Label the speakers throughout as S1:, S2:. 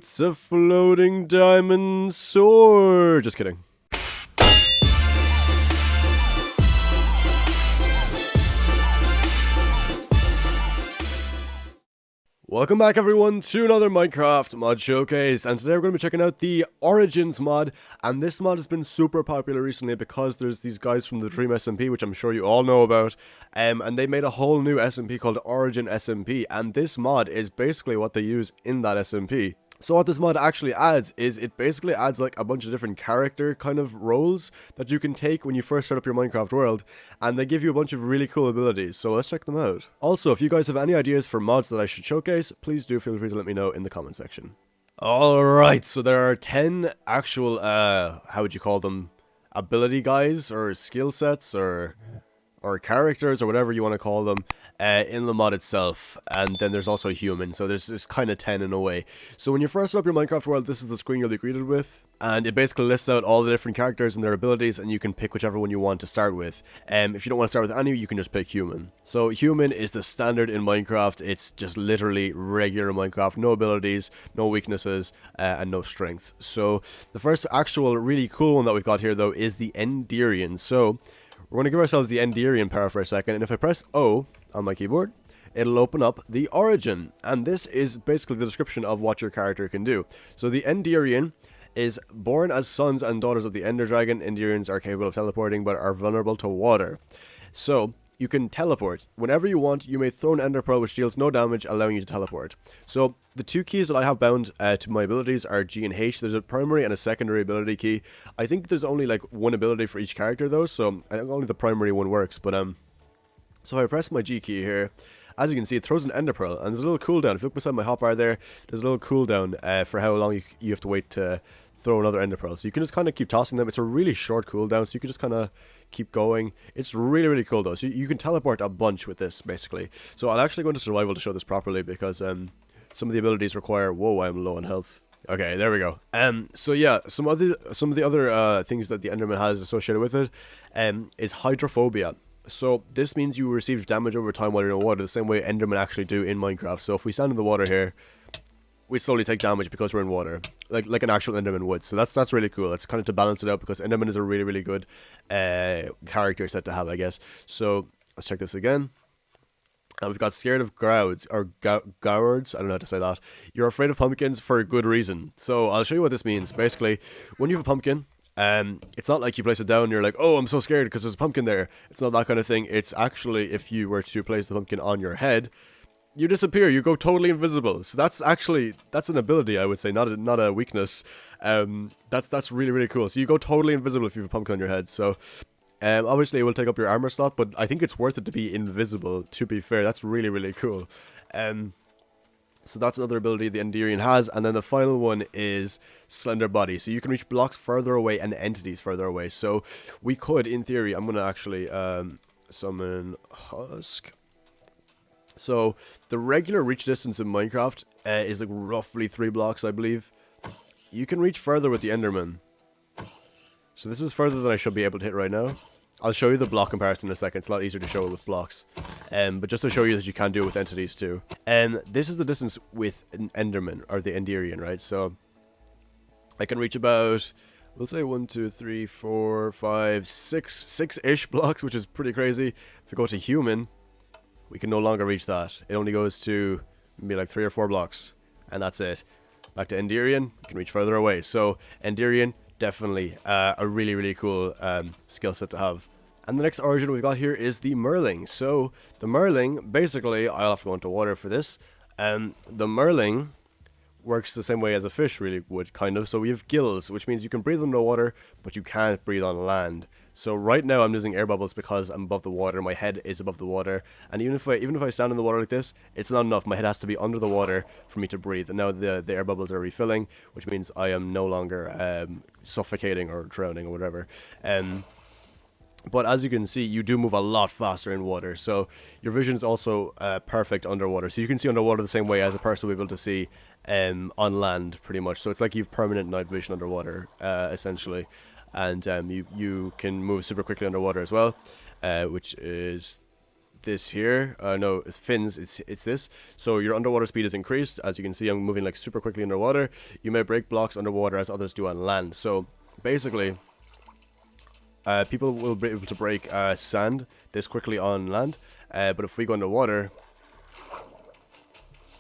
S1: it's a floating diamond sword. Just kidding. Welcome back everyone to another Minecraft mod showcase, and today we're going to be checking out the Origins mod. And this mod has been super popular recently because there's these guys from the Dream SMP, which I'm sure you all know about, and they made a whole new SMP called Origin SMP, and this mod is basically what they use in that SMP. So what this mod actually adds is it basically adds like a bunch of different character kind of roles that you can take when you first start up your Minecraft world, and they give you a bunch of really cool abilities, so let's check them out. Also, if you guys have any ideas for mods that I should showcase, please do feel free to let me know in the comment section. Alright, so there are 10 actual, how would you call them, ability guys, or skill sets, or characters, or whatever you want to call them, in the mod itself. And then there's also human, so there's this kind of 10 in a way. So when you first set up your Minecraft world, this is the screen you'll be greeted with, and it basically lists out all the different characters and their abilities, and you can pick whichever one you want to start with. If you don't want to start with any, you can just pick human. So human is the standard in Minecraft. It's just literally regular Minecraft, no abilities, no weaknesses, and no strength. So the first actual really cool one that we've got here though is the Enderian. So we're going to give ourselves the Enderian power for a second, and if I press O on my keyboard, it'll open up the Origin, and this is basically the description of what your character can do. So the Enderian is born as sons and daughters of the Ender Dragon. Enderians are capable of teleporting but are vulnerable to water. So you can teleport. Whenever you want, you may throw an Ender Pearl which deals no damage, allowing you to teleport. So the two keys that I have bound to my abilities are G and H. There's a primary and a secondary ability key. I think there's only like one ability for each character though, so I think only the primary one works. But so if I press my G key here, as you can see, it throws an Ender Pearl, and there's a little cooldown. If you look beside my hotbar there, there's a little cooldown for how long you have to wait to throw another Ender Pearl. So you can just kind of keep tossing them. It's a really short cooldown, so you can just kind of keep going. It's really, really cool though. So you can teleport a bunch with this, basically. So I'll actually go into survival to show this properly, because some of the abilities require... Whoa, I'm low on health. Okay, there we go. So yeah, some of the other things that the Enderman has associated with it is hydrophobia. So this means you receive damage over time while you're in water, the same way Endermen actually do in Minecraft. So if we stand in the water here, we slowly take damage because we're in water, like an actual Enderman would. So that's really cool. It's kind of to balance it out, because Enderman is a really, really good character set to have, I guess. So let's check this again. And we've got scared of grouds, or gourds, I don't know how to say that. You're afraid of pumpkins for a good reason. So I'll show you what this means. Basically, when you have a pumpkin, it's not like you place it down and you're like, oh, I'm so scared because there's a pumpkin there. It's not that kind of thing. It's actually, if you were to place the pumpkin on your head, you disappear. You go totally invisible. So that's an ability, I would say, not a weakness. That's really, really cool. So you go totally invisible if you have a pumpkin on your head. So obviously it will take up your armor slot, but I think it's worth it to be invisible, to be fair. That's really, really cool. So that's another ability the Enderian has. And then the final one is Slender Body. So you can reach blocks further away and entities further away. So we could, in theory, I'm going to actually summon Husk. So the regular reach distance in Minecraft is like roughly 3 blocks, I believe. You can reach further with the Enderman. So this is further than I should be able to hit right now. I'll show you the block comparison in a second. It's a lot easier to show it with blocks. But just to show you that you can do it with entities too. This is the distance with an Enderman, or the Enderian, right? So I can reach about, we'll say 1, 2, 3, 4, 5, 6-ish blocks, which is pretty crazy. If we go to human, we can no longer reach that. It only goes to maybe like 3 or 4 blocks, and that's it. Back to Enderian, you can reach further away. So Enderian, definitely a really, really cool skill set to have. And the next origin we've got here is the Merling. So the Merling, basically, I'll have to go into water for this. The Merling works the same way as a fish really would, kind of. So we have gills, which means you can breathe underwater, but you can't breathe on land. So right now I'm using air bubbles because I'm above the water. My head is above the water, and even if I stand in the water like this, it's not enough. My head has to be under the water for me to breathe. And now the air bubbles are refilling, which means I am no longer suffocating or drowning or whatever. But as you can see, you do move a lot faster in water, so your vision is also perfect underwater. So you can see underwater the same way as a person will be able to see on land, pretty much. So it's like you've permanent night vision underwater, essentially. And you can move super quickly underwater as well, which is this here. No, it's fins. It's this. So your underwater speed is increased. As you can see, I'm moving like super quickly underwater. You may break blocks underwater as others do on land. So basically, people will be able to break sand this quickly on land. But if we go underwater,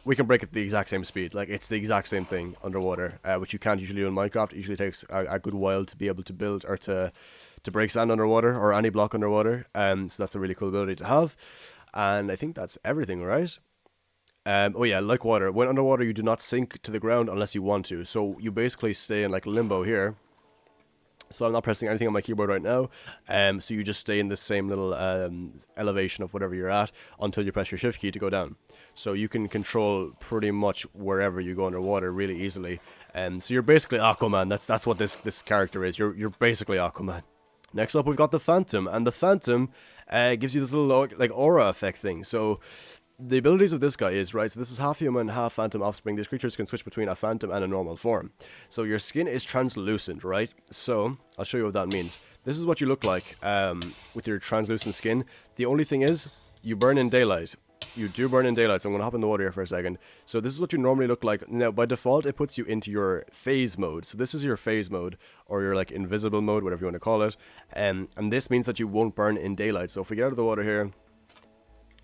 S1: we can break it at the exact same speed. Like, it's the exact same thing underwater, which you can't usually do in Minecraft. It usually takes a good while to be able to build or to break sand underwater or any block underwater. So that's a really cool ability to have. And I think that's everything, right? Oh yeah, like water. When underwater, you do not sink to the ground unless you want to. So you basically stay in like limbo here. So I'm not pressing anything on my keyboard right now. So you just stay in this same little elevation of whatever you're at until you press your shift key to go down. So you can control pretty much wherever you go underwater really easily. So you're basically Aquaman. That's what this character is. You're basically Aquaman. Next up, we've got the Phantom, and the Phantom gives you this little like aura effect thing. So the abilities of this guy is, right, so this is half human, half phantom offspring. These creatures can switch between a phantom and a normal form. So your skin is translucent, right? So I'll show you what that means. This is what you look like with your translucent skin. The only thing is, you burn in daylight. You do burn in daylight, so I'm going to hop in the water here for a second. So this is what you normally look like. Now, by default, it puts you into your phase mode. So this is your phase mode, or your like invisible mode, whatever you want to call it. And this means that you won't burn in daylight. So if we get out of the water here,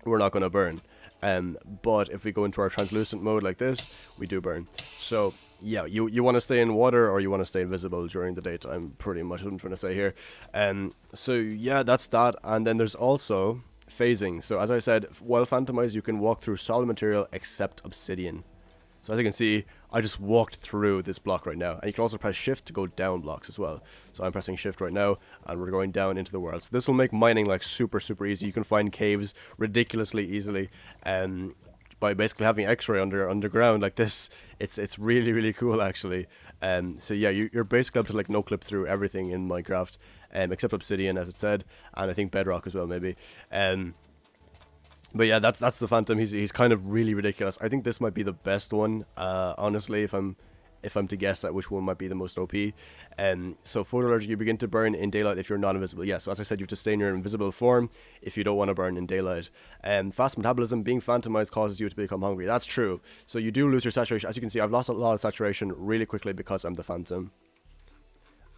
S1: we're not going to burn. But if we go into our translucent mode like this, we do burn. So yeah, you want to stay in water or you want to stay invisible during the daytime, pretty much what I'm trying to say here. So yeah, that's that. And then there's also phasing. So as I said, while phantomized, you can walk through solid material except obsidian. So as you can see, I just walked through this block right now. And you can also press shift to go down blocks as well. So I'm pressing shift right now, and we're going down into the world. So this will make mining like super easy. You can find caves ridiculously easily. By basically having X-ray underground like this, it's really cool actually. So yeah, you're basically able to like no clip through everything in Minecraft, except obsidian, as it said, and I think bedrock as well maybe. But yeah, that's the Phantom. He's kind of really ridiculous. I think this might be the best one, honestly, if I'm to guess at which one might be the most OP. So photoallergy, you begin to burn in daylight if you're not invisible. Yeah, so as I said, you have to stay in your invisible form if you don't want to burn in daylight. Fast metabolism, being phantomized causes you to become hungry. That's true. So you do lose your saturation. As you can see, I've lost a lot of saturation really quickly because I'm the Phantom.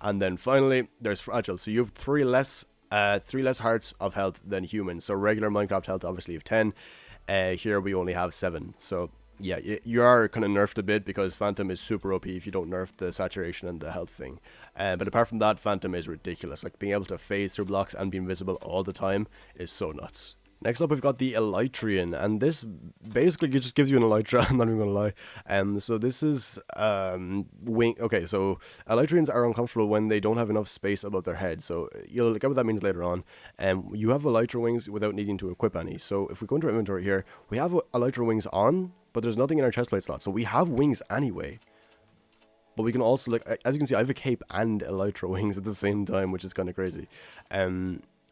S1: And then finally, there's fragile. So you have three less hearts of health than humans. So regular Minecraft health, obviously, you have 10. Here we only have 7. So yeah, you are kind of nerfed a bit because Phantom is super OP if you don't nerf the saturation and the health thing. But apart from that, Phantom is ridiculous. Like, being able to phase through blocks and be invisible all the time is so nuts. Next up, we've got the Elytrian, and this basically just gives you an Elytra. I'm not even gonna lie. So this is wing. Okay, so Elytrians are uncomfortable when they don't have enough space above their head. So you'll get what that means later on. You have Elytra wings without needing to equip any. So if we go into our inventory here, we have Elytra wings on, but there's nothing in our chestplate slot. So we have wings anyway. But we can also, like, as you can see, I have a cape and Elytra wings at the same time, which is kind of crazy.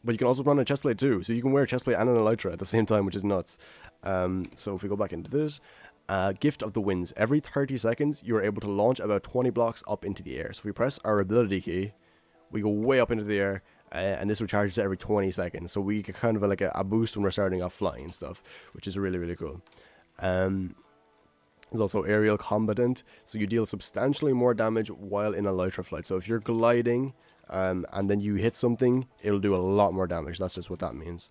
S1: But you can also put on a chestplate too, so you can wear a chestplate and an Elytra at the same time, which is nuts. So if we go back into this, Gift of the Winds. Every 30 seconds, you are able to launch about 20 blocks up into the air. So if we press our ability key, we go way up into the air, and this recharges every 20 seconds. So we get kind of like a boost when we're starting off flying and stuff, which is really cool. There's also aerial combatant, so you deal substantially more damage while in Elytra flight. So if you're gliding, and then you hit something, it'll do a lot more damage. That's just what that means.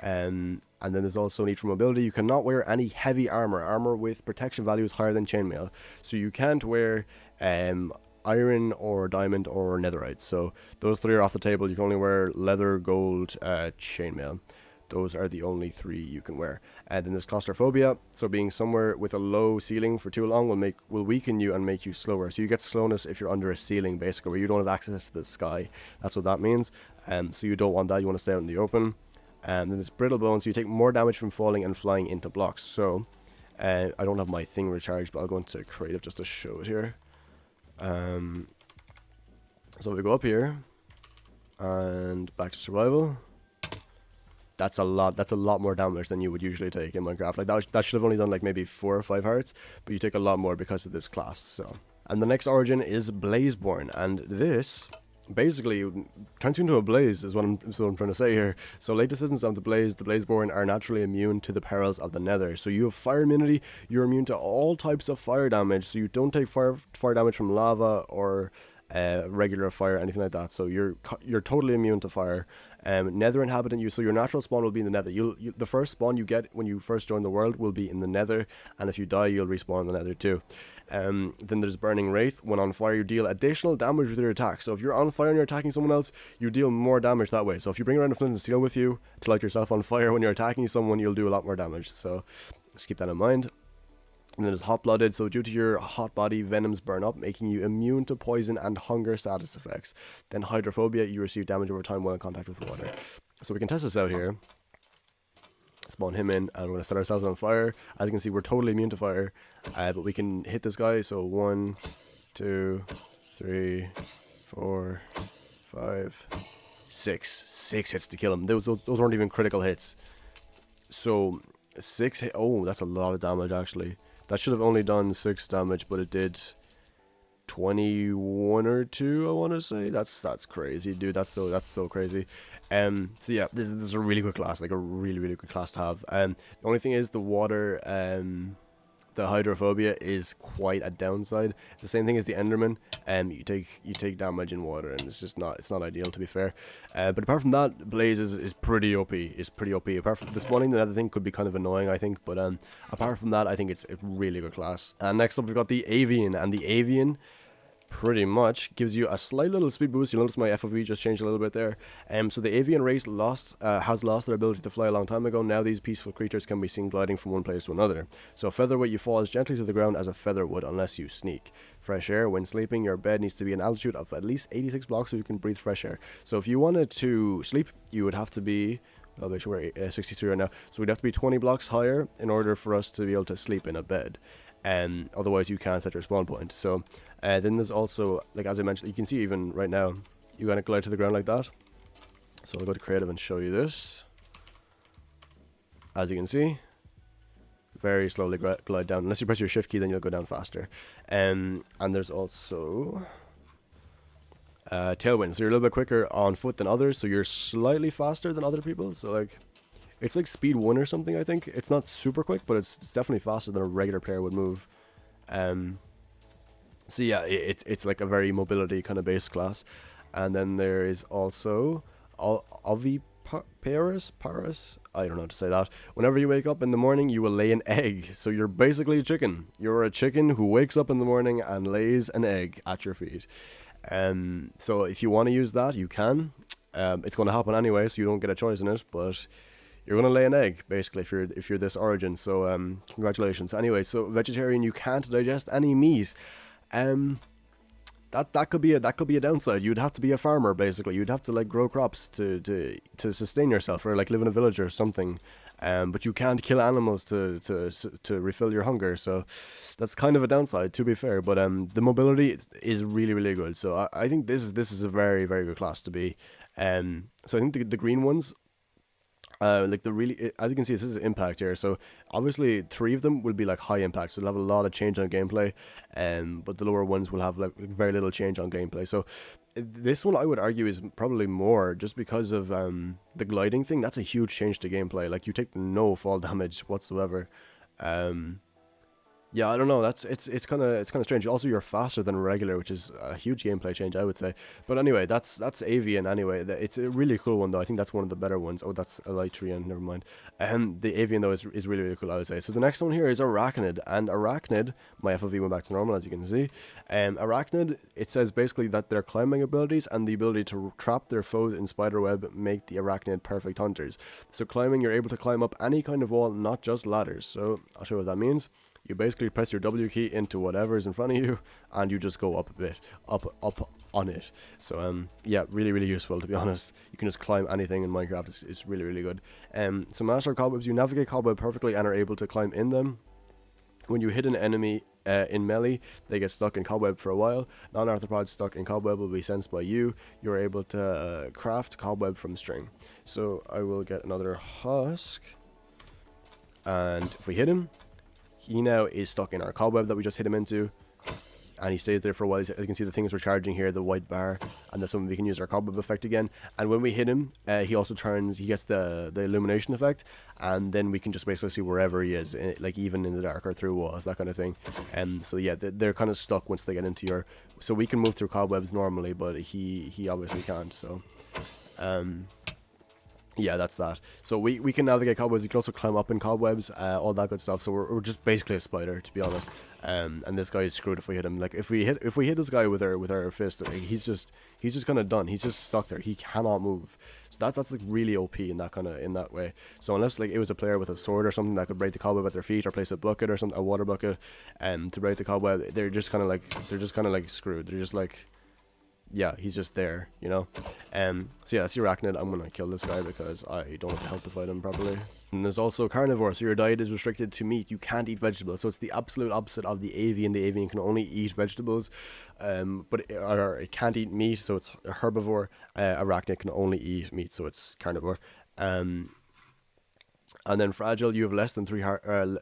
S1: And then there's also need for mobility. You cannot wear any heavy armor with protection values higher than chainmail. So you can't wear iron or diamond or netherite. So those three are off the table. You can only wear leather, gold, chainmail. Those are the only 3 you can wear. And then there's claustrophobia. So being somewhere with a low ceiling for too long will weaken you and make you slower. So you get slowness if you're under a ceiling, basically, where you don't have access to the sky. That's what that means. So you don't want that. You want to stay out in the open. And then there's brittle bones. So you take more damage from falling and flying into blocks. So I don't have my thing recharged, but I'll go into creative just to show it here. So we go up here and back to survival. That's a lot more damage than you would usually take in Minecraft. Like that should have only done like maybe 4 or 5 hearts, but you take a lot more because of this class. So, and the next origin is Blazeborn, and this basically turns you into a blaze is what I'm trying to say here. So late descendants of the Blazeborn are naturally immune to the perils of the Nether. So you have fire immunity. You're immune to all types of fire damage. So you don't take fire damage from lava or regular fire, anything like that. So you're totally immune to fire. Nether inhabitant, so your natural spawn will be in the Nether. The first spawn you get when you first join the world will be in the Nether, and if you die, you'll respawn in the Nether too. Then there's Burning Wraith. When on fire, you deal additional damage with your attack. So if you're on fire and you're attacking someone else, you deal more damage that way. So if you bring around a flint and steel with you to light yourself on fire when you're attacking someone, you'll do a lot more damage. So just keep that in mind. And then there's Hot-Blooded, so due to your hot body, venoms burn up, making you immune to poison and hunger status effects. Then Hydrophobia, you receive damage over time while in contact with water. So we can test this out here. Spawn him in, and we're going to set ourselves on fire. As you can see, we're totally immune to fire, but we can hit this guy. So 1, 2, 3, 4, 5, 6. 6 hits to kill him. Those weren't even critical hits. So 6 hit. Oh, that's a lot of damage actually. That should have only done 6 damage, but it did 21 or 2, I want to say. That's crazy, dude. That's so crazy. So yeah, this is a really good class, like a really good class to have. The only thing is the water, the Hydrophobia is quite a downside. The same thing as the Enderman. You take damage in water, and it's not ideal, to be fair. But apart from that, Blaze is pretty OP. Apart from the spawning, the other thing could be kind of annoying, I think. But apart from that, I think it's a really good class. And next up, we've got the Avian, and the Avian pretty much gives you a slight little speed boost. You'll notice my FOV just changed a little bit there. So the Avian race has lost their ability to fly a long time ago. Now these peaceful creatures can be seen gliding from one place to another. So featherweight, you fall as gently to the ground as a feather would unless you sneak. Fresh air, when sleeping, your bed needs to be an altitude of at least 86 blocks so you can breathe fresh air. So if you wanted to sleep, you would have to be, well, we're 63 right now, so we'd have to be 20 blocks higher in order for us to be able to sleep in a bed. Otherwise you can't set your spawn point. So then there's also, like as I mentioned, you can see even right now, you gotta glide to the ground like that. So I'll go to creative and show you this. As you can see, very slowly glide down. Unless you press your shift key, then you'll go down faster. And there's also tailwind, so you're a little bit quicker on foot than others, so you're slightly faster than other people. So like, it's like speed 1 or something, I think. It's not super quick, but it's definitely faster than a regular player would move. So yeah, it's like a very mobility kind of based class. And then there is also Paris, I don't know how to say that. Whenever you wake up in the morning, you will lay an egg. So you're basically a chicken. You're a chicken who wakes up in the morning and lays an egg at your feet. So if you want to use that, you can. It's going to happen anyway, so you don't get a choice in it, but you're going to lay an egg, basically, if you're this origin. So congratulations. Anyway, so vegetarian, you can't digest any meat. That could be a downside. You'd have to be a farmer, basically. You'd have to like grow crops to sustain yourself, or like live in a village or something. But you can't kill animals to refill your hunger. So that's kind of a downside, to be fair. But the mobility is really good. So I think this is a very good class to be. So I think the green ones, like as you can see, this is impact here. So obviously 3 of them will be like high impact, so they'll have a lot of change on gameplay. But the lower ones will have like very little change on gameplay. So this one I would argue is probably more, just because of the gliding thing. That's a huge change to gameplay. Like you take no fall damage whatsoever. Yeah, I don't know. It's kind of strange. Also, you're faster than regular, which is a huge gameplay change, I would say. But anyway, that's Avian. Anyway, it's a really cool one though. I think that's one of the better ones. Oh, that's Elytrian. Never mind. The Avian though is really cool, I would say. So the next one here is Arachnid, and Arachnid, my FOV went back to normal, as you can see. Arachnid, it says basically that their climbing abilities and the ability to trap their foes in spiderweb make the Arachnid perfect hunters. So climbing, you're able to climb up any kind of wall, not just ladders. So I'll show you what that means. You basically press your W key into whatever is in front of you, and you just go up a bit, up on it. So yeah, really useful, to be honest. You can just climb anything in Minecraft. It's really good. So master cobwebs, you navigate cobweb perfectly and are able to climb in them. When you hit an enemy in melee, they get stuck in cobweb for a while. Non-arthropods stuck in cobweb will be sensed by you. You're able to craft cobweb from string. So I will get another husk, and if we hit him, he now is stuck in our cobweb that we just hit him into, and he stays there for a while. As you can see, the things we're charging here, the white bar, and that's when we can use our cobweb effect again. And when we hit him, he also turns, he gets the illumination effect, and then we can just basically see wherever he is, like even in the dark or through walls, that kind of thing. So yeah, they're kind of stuck once they get into your, so we can move through cobwebs normally, but he obviously can't. So yeah, that's that. So we can navigate cobwebs. We can also climb up in cobwebs, all that good stuff. So we're just basically a spider, to be honest. And this guy is screwed if we hit him. Like if we hit this guy with our fist, like, he's just kind of done. He's just stuck there. He cannot move. So that's like really OP in that way. So unless like it was a player with a sword or something that could break the cobweb at their feet, or place a bucket or something, a water bucket, to break the cobweb, they're just kind of like screwed. They're just like, yeah, he's just there, you know. So yeah, that's the Arachnid. I'm gonna kill this guy because I don't have the health to fight him properly. And there's also carnivore, so your diet is restricted to meat. You can't eat vegetables, so it's the absolute opposite of the Avian. The Avian can only eat vegetables, but it can't eat meat, so it's a herbivore. Arachnid can only eat meat, so it's carnivore. And then fragile, you have less than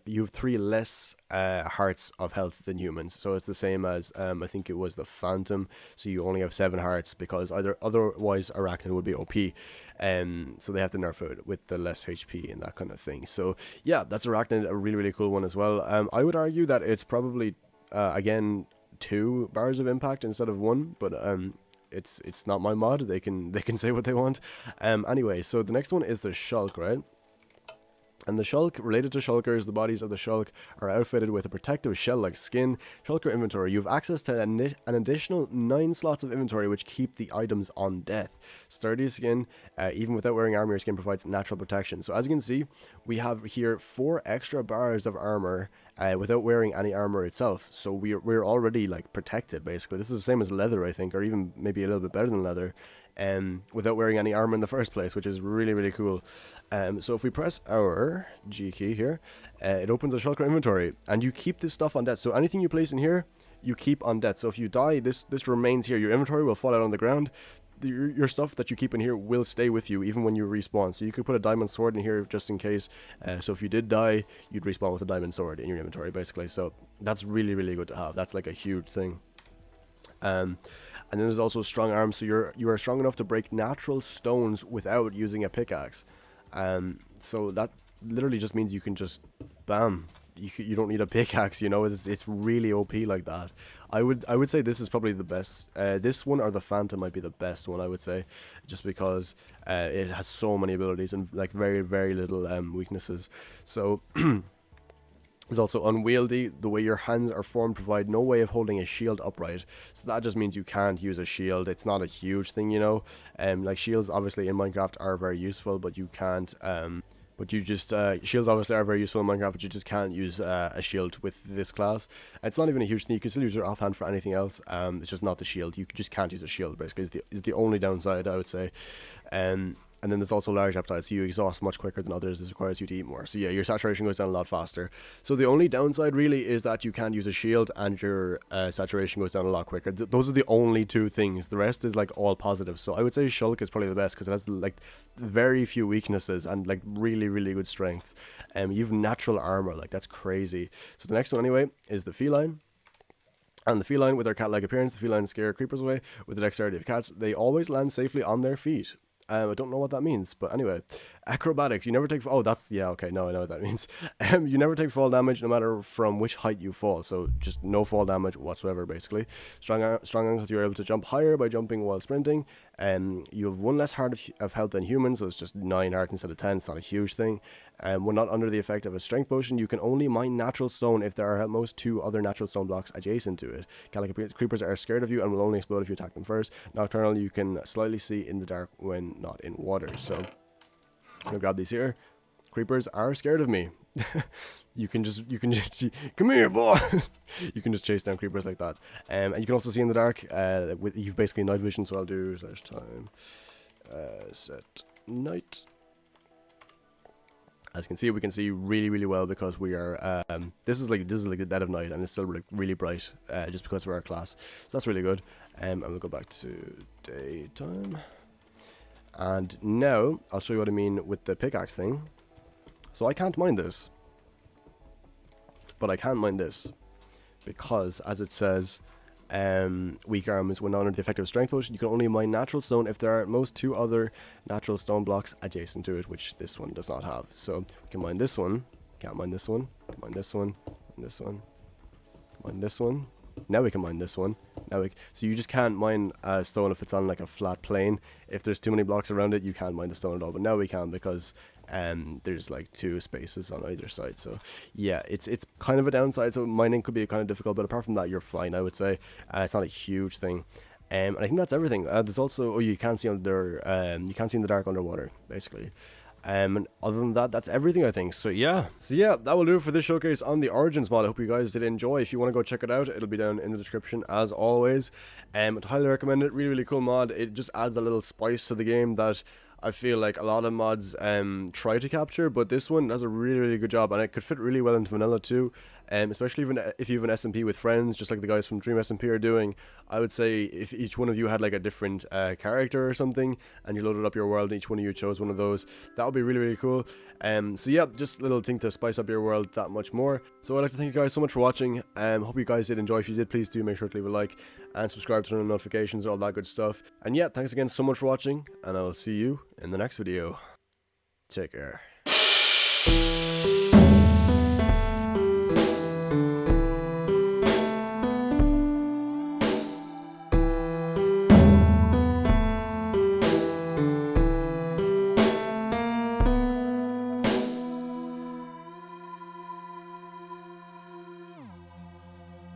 S1: you have 3 less hearts of health than humans. So it's the same as I think it was the Phantom. So you only have 7 hearts because otherwise Arachnid would be OP. So they have to nerf it with the less HP and that kind of thing. So yeah, that's Arachnid, a really really cool one as well. I would argue that it's probably again 2 bars of impact instead of 1, but it's not my mod. They can say what they want. Anyway, so the next one is the Shulk, right? And the Shulk, related to Shulkers, the bodies of the Shulk are outfitted with a protective shell-like skin. Shulker inventory. You have access to an additional 9 slots of inventory which keep the items on death. Sturdy skin, even without wearing armor, your skin provides natural protection. So as you can see, we have here 4 extra bars of armor without wearing any armor itself. So we're already like protected basically. This is the same as leather, I think, or even maybe a little bit better than leather. Without wearing any armor in the first place, which is really really cool. So if we press our G key here, it opens a Shulker inventory, and you keep this stuff on death. So anything you place in here, you keep on death. So if you die, this remains here. Your inventory will fall out on the ground. Your stuff that you keep in here will stay with you even when you respawn. So you could put a diamond sword in here just in case. So if you did die, you'd respawn with a diamond sword in your inventory basically. So that's really really good to have. That's like a huge thing. And then there's also strong arms, so you are strong enough to break natural stones without using a pickaxe. So that literally just means you can just bam. You don't need a pickaxe, you know. It's really OP like that. I would say this is probably the best. This one or the Phantom might be the best one, I would say, just because it has so many abilities and like very very little weaknesses. So. It's also unwieldy. The way your hands are formed provide no way of holding a shield upright. So that just means you can't use a shield. It's not a huge thing, you know. Like shields obviously in Minecraft are very useful, but you can't shields obviously are very useful in Minecraft, but you just can't use a shield with this class. It's not even a huge thing. You can still use your offhand for anything else. It's just not the shield. You just can't use a shield basically. Is the only downside, I would say. And then there's also large appetite, so you exhaust much quicker than others. This requires you to eat more. So yeah, your saturation goes down a lot faster. So the only downside really is that you can't use a shield and your saturation goes down a lot quicker. Those are the only 2 things. The rest is like all positive. So I would say Shulk is probably the best because it has like very few weaknesses and like really really good strengths. You've natural armor, like that's crazy. So the next one anyway is the Feline. And the Feline, with their cat-like appearance, the Feline scare creepers away with the dexterity of cats. They always land safely on their feet. I don't know what that means, but anyway. Acrobatics, you never take... Oh, that's... Yeah, okay, no, I know what that means. You never take fall damage no matter from which height you fall, so just no fall damage whatsoever, basically. Strong ankles, you're able to jump higher by jumping while sprinting. You have 1 less heart of health than humans, so it's just 9 heart instead of 10, it's not a huge thing. When not under the effect of a strength potion, you can only mine natural stone if there are at most 2 other natural stone blocks adjacent to it. Cat-like creepers are scared of you and will only explode if you attack them first. Nocturnal, you can slightly see in the dark when not in water. So I'm gonna grab these here. Creepers are scared of me. you can just come here, boy. You can just chase down creepers like that. And you can also see in the dark. You've basically night vision, so I'll do /time set night. As you can see, we can see really really well because we are this is like the dead of night and it's still really bright just because of our class. So that's really good. And we'll go back to daytime. And now I'll show you what I mean with the pickaxe thing. So I can't mine this, but I can mine this because, as it says, weak arm is when under the effective strength potion. You can only mine natural stone if there are at most 2 other natural stone blocks adjacent to it, which this one does not have. So we can mine this one, can't mine this one, can mine this one, and this one, mine this one. Now we can mine this one. So you just can't mine stone if it's on like a flat plane. If there's too many blocks around it, you can't mine the stone at all. But now we can, because there's like 2 spaces on either side. So yeah, it's kind of a downside. So mining could be kind of difficult, but apart from that, you're fine, I would say. It's not a huge thing. And I think that's everything. There's also, you can't see under, you can't see in the dark underwater, basically. And other than that, that's everything, I think. So yeah, that will do it for this showcase on the Origins mod. I hope you guys did enjoy. If you want to go check it out, it'll be down in the description as always. I'd highly recommend it. Really cool mod. It just adds a little spice to the game that I feel like a lot of mods try to capture, but this one does a really good job, and it could fit really well into vanilla too. Especially even if you have an SMP with friends, just like the guys from Dream SMP are doing. I would say if each one of you had like a different character or something, and you loaded up your world, and each one of you chose one of those, that would be really cool. So yeah, just a little thing to spice up your world that much more. So I'd like to thank you guys so much for watching. Hope you guys did enjoy. If you did, please do make sure to leave a like and subscribe to turn on notifications, all that good stuff. And yeah, thanks again so much for watching, and I'll see you in the next video. Take care.